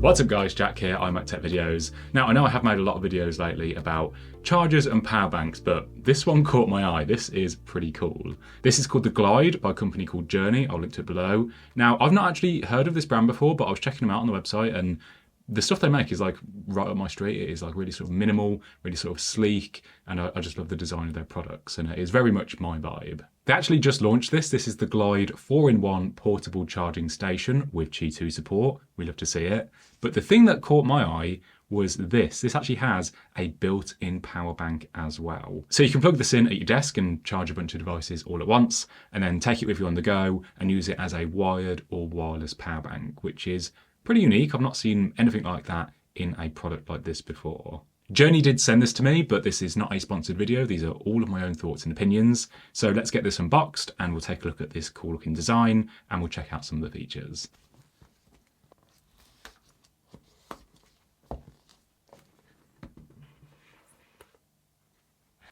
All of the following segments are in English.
What's up guys, Jack here, I'm at Tech Videos. Now I know I have made a lot of videos lately about chargers and power banks, but this one caught my eye. This is pretty cool. This is called the Glide by a company called Journey. I'll link to it below. Now I've not actually heard of this brand before, but I was checking them out on the website and the stuff they make is like right up my street. It is like really sort of minimal, really sort of sleek, and I just love the design of their products, and it is very much my vibe. They actually just launched this. This is the Glide 4-in-1 portable charging station with Qi2 support. We love to see it. But the thing that caught my eye was this. This actually has a built-in power bank as well. So you can plug this in at your desk and charge a bunch of devices all at once, and then take it with you on the go and use it as a wired or wireless power bank, which is pretty unique. I've not seen anything like that in a product like this before. Journey did send this to me, but this is not a sponsored video. These are all of my own thoughts and opinions. So let's get this unboxed and we'll take a look at this cool looking design and we'll check out some of the features.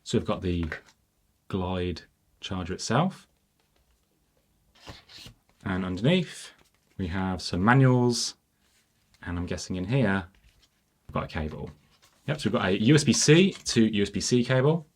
So we've got the Glide charger itself, and underneath we have some manuals, and I'm guessing in here we've got a cable. Yep, so we've got a USB-C to USB-C cable,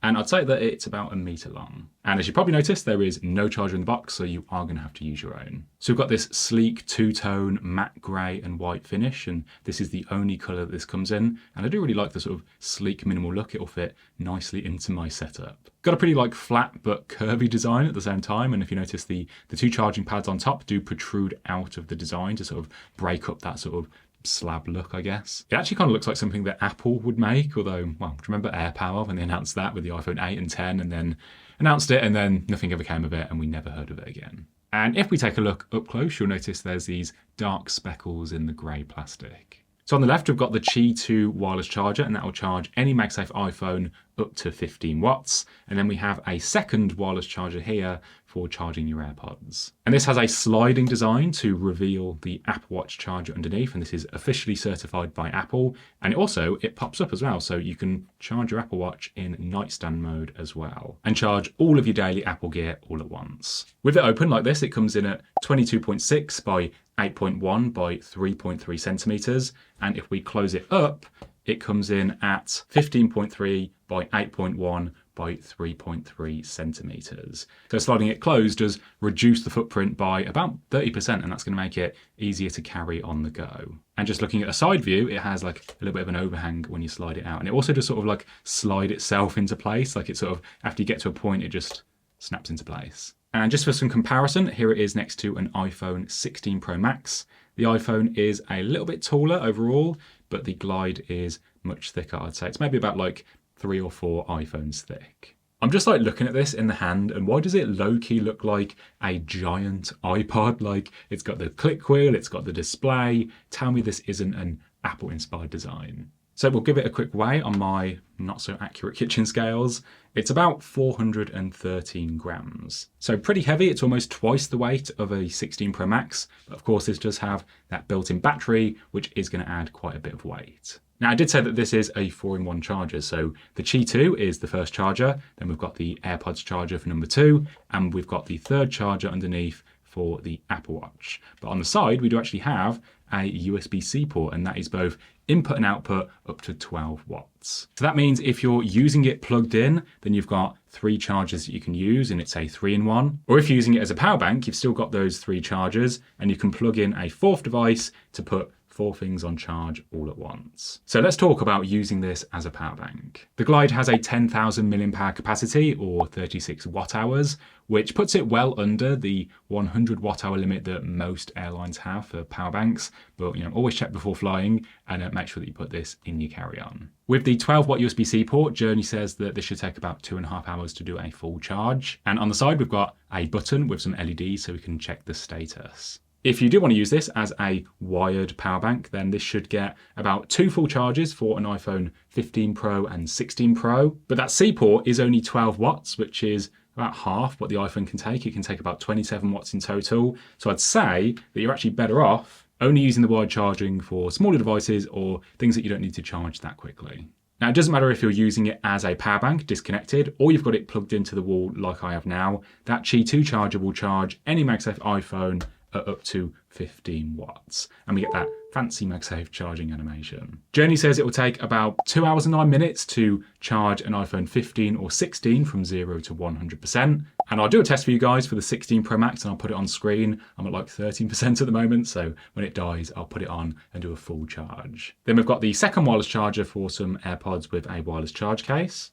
and I'd say that it's about 1 meter long. And as you probably noticed, there is no charger in the box, so you are going to have to use your own. So we've got this sleek two-tone matte grey and white finish, and this is the only colour that this comes in. And I do really like the sort of sleek minimal look. It'll fit nicely into my setup. Got a pretty like flat but curvy design at the same time, and if you notice, the two charging pads on top do protrude out of the design to sort of break up that sort of slab look, I guess. It actually kind of looks like something that Apple would make, although, well, do you remember AirPower when they announced that with the iPhone 8 and 10 and then announced it and then nothing ever came of it and we never heard of it again. And if we take a look up close, you'll notice there's these dark speckles in the grey plastic. So on the left, we've got the Qi2 wireless charger, and that will charge any MagSafe iPhone up to 15 watts. And then we have a second wireless charger here for charging your AirPods. And this has a sliding design to reveal the Apple Watch charger underneath, and this is officially certified by Apple. And it pops up as well, so you can charge your Apple Watch in nightstand mode as well, and charge all of your daily Apple gear all at once. With it open like this, it comes in at 22.6 by 8.1 by 3.3 centimeters. And if we close it up, it comes in at 15.3 by 8.1 by 3.3 centimeters. So sliding it closed does reduce the footprint by about 30%, and that's going to make it easier to carry on the go. And just looking at a side view, it has like a little bit of an overhang when you slide it out. And it also does sort of like slide itself into place. Like it sort of, after you get to a point, it just snaps into place. And just for some comparison, here it is next to an iPhone 16 Pro Max. The iPhone is a little bit taller overall, but the Glide is much thicker, I'd say. It's maybe about like 3 or 4 iPhones thick. I'm just like looking at this in the hand, and why does it low-key look like a giant iPod? Like it's got the click wheel, it's got the display. Tell me this isn't an Apple-inspired design. So we'll give it a quick weigh on my not so accurate kitchen scales. It's about 413 grams. So pretty heavy. It's almost twice the weight of a 16 Pro Max. But of course, this does have that built-in battery, which is going to add quite a bit of weight. Now, I did say that this is a 4-in-1 charger. So the Qi2 is the first charger. Then we've got the AirPods charger for number 2. And we've got the third charger underneath for the Apple Watch. But on the side, we do actually have a USB-C port, and that is both input and output up to 12 watts. So that means if you're using it plugged in, then you've got 3 chargers that you can use, and it's a 3-in-1. Or if you're using it as a power bank, you've still got those 3 chargers, and you can plug in a 4th device to put 4 things on charge all at once. So let's talk about using this as a power bank. The Glide has a 10,000 mAh capacity, or 36 watt hours, which puts it well under the 100 watt hour limit that most airlines have for power banks. But always check before flying and make sure that you put this in your carry-on. With the 12 watt USB-C port, Journey says that this should take about 2.5 hours to do a full charge. And on the side, we've got a button with some LEDs so we can check the status. If you do want to use this as a wired power bank, then this should get about 2 full charges for an iPhone 15 Pro and 16 Pro. But that C port is only 12 watts, which is about half what the iPhone can take. It can take about 27 watts in total. So I'd say that you're actually better off only using the wired charging for smaller devices or things that you don't need to charge that quickly. Now, it doesn't matter if you're using it as a power bank disconnected or you've got it plugged into the wall like I have now. That Qi2 charger will charge any MagSafe iPhone at up to 15 watts. And we get that fancy MagSafe charging animation. Journey says it will take about 2 hours and 9 minutes to charge an iPhone 15 or 16 from 0 to 100%. And I'll do a test for you guys for the 16 Pro Max and I'll put it on screen. I'm at like 13% at the moment, so when it dies, I'll put it on and do a full charge. Then we've got the second wireless charger for some AirPods with a wireless charge case.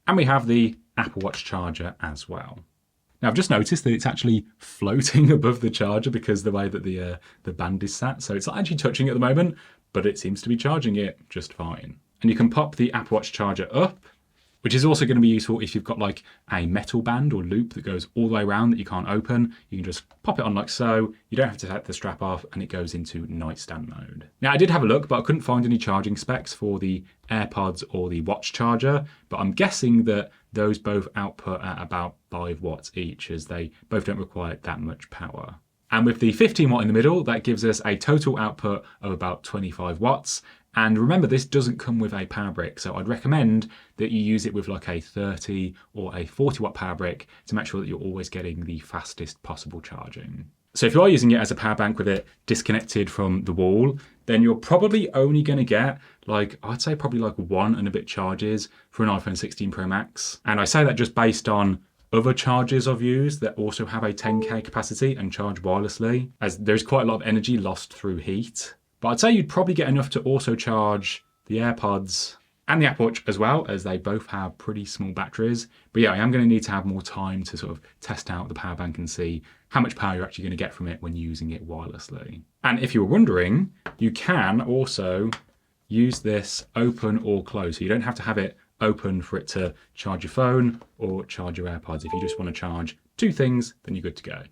And we have the Apple Watch charger as well. Now I've just noticed that it's actually floating above the charger because the way that the band is sat. So it's not actually touching it at the moment, but it seems to be charging it just fine. And you can pop the Apple Watch charger up, which is also going to be useful if you've got like a metal band or loop that goes all the way around that you can't open. You can just pop it on like so. You don't have to take the strap off and it goes into nightstand mode. Now I did have a look, but I couldn't find any charging specs for the AirPods or the watch charger, but I'm guessing that those both output at about 5 watts each, as they both don't require that much power. And with the 15 watt in the middle, that gives us a total output of about 25 watts. And remember, this doesn't come with a power brick, so I'd recommend that you use it with like a 30 or a 40 watt power brick to make sure that you're always getting the fastest possible charging. So if you are using it as a power bank with it disconnected from the wall, then you're probably only going to get like, I'd say probably like 1 and a bit charges for an iPhone 16 Pro Max. And I say that just based on other chargers I've used that also have a 10K capacity and charge wirelessly, as there's quite a lot of energy lost through heat. But I'd say you'd probably get enough to also charge the AirPods and the Apple Watch as well, as they both have pretty small batteries. But yeah, I am going to need to have more time to sort of test out the power bank and see how much power you're actually going to get from it when using it wirelessly. And if you were wondering, you can also use this open or close. So you don't have to have it open for it to charge your phone or charge your AirPods. If you just want to charge 2 things, then you're good to go.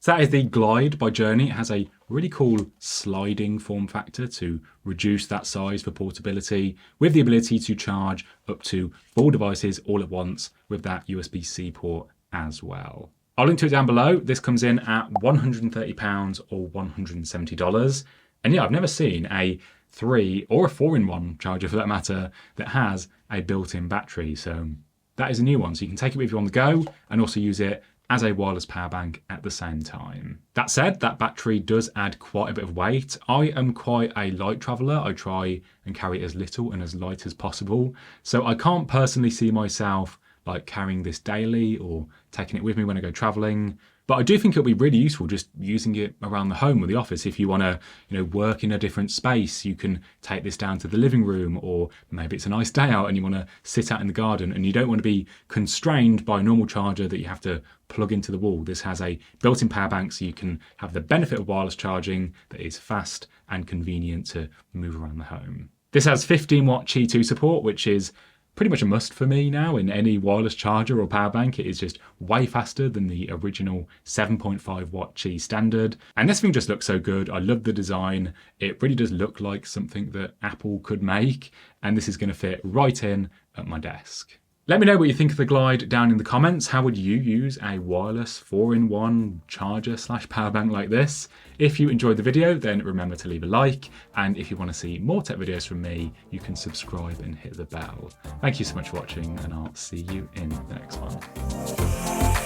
So that is the Glide by Journey. It has a really cool sliding form factor to reduce that size for portability, with the ability to charge up to 4 devices all at once with that USB-C port as well. I'll link to it down below. This comes in at £130 or $170. And yeah, I've never seen a 3 or a 4-in-1 charger for that matter that has a built-in battery. So that is a new one. So you can take it with you on the go and also use it as a wireless power bank at the same time. That said, that battery does add quite a bit of weight. I am quite a light traveler. I try and carry as little and as light as possible. So I can't personally see myself like carrying this daily or taking it with me when I go traveling. But I do think it'll be really useful just using it around the home or the office. If you want to, work in a different space, you can take this down to the living room, or maybe it's a nice day out and you want to sit out in the garden and you don't want to be constrained by a normal charger that you have to plug into the wall. This has a built-in power bank, so you can have the benefit of wireless charging that is fast and convenient to move around the home. This has 15 watt Qi2 support, which is pretty much a must for me now in any wireless charger or power bank. It is just way faster than the original 7.5 watt Qi standard. And this thing just looks so good. I love the design. It really does look like something that Apple could make. And this is going to fit right in at my desk. Let me know what you think of the Glide down in the comments. How would you use a wireless 4-in-1 charger / power bank like this? If you enjoyed the video, then remember to leave a like. And if you want to see more tech videos from me, you can subscribe and hit the bell. Thank you so much for watching, and I'll see you in the next one.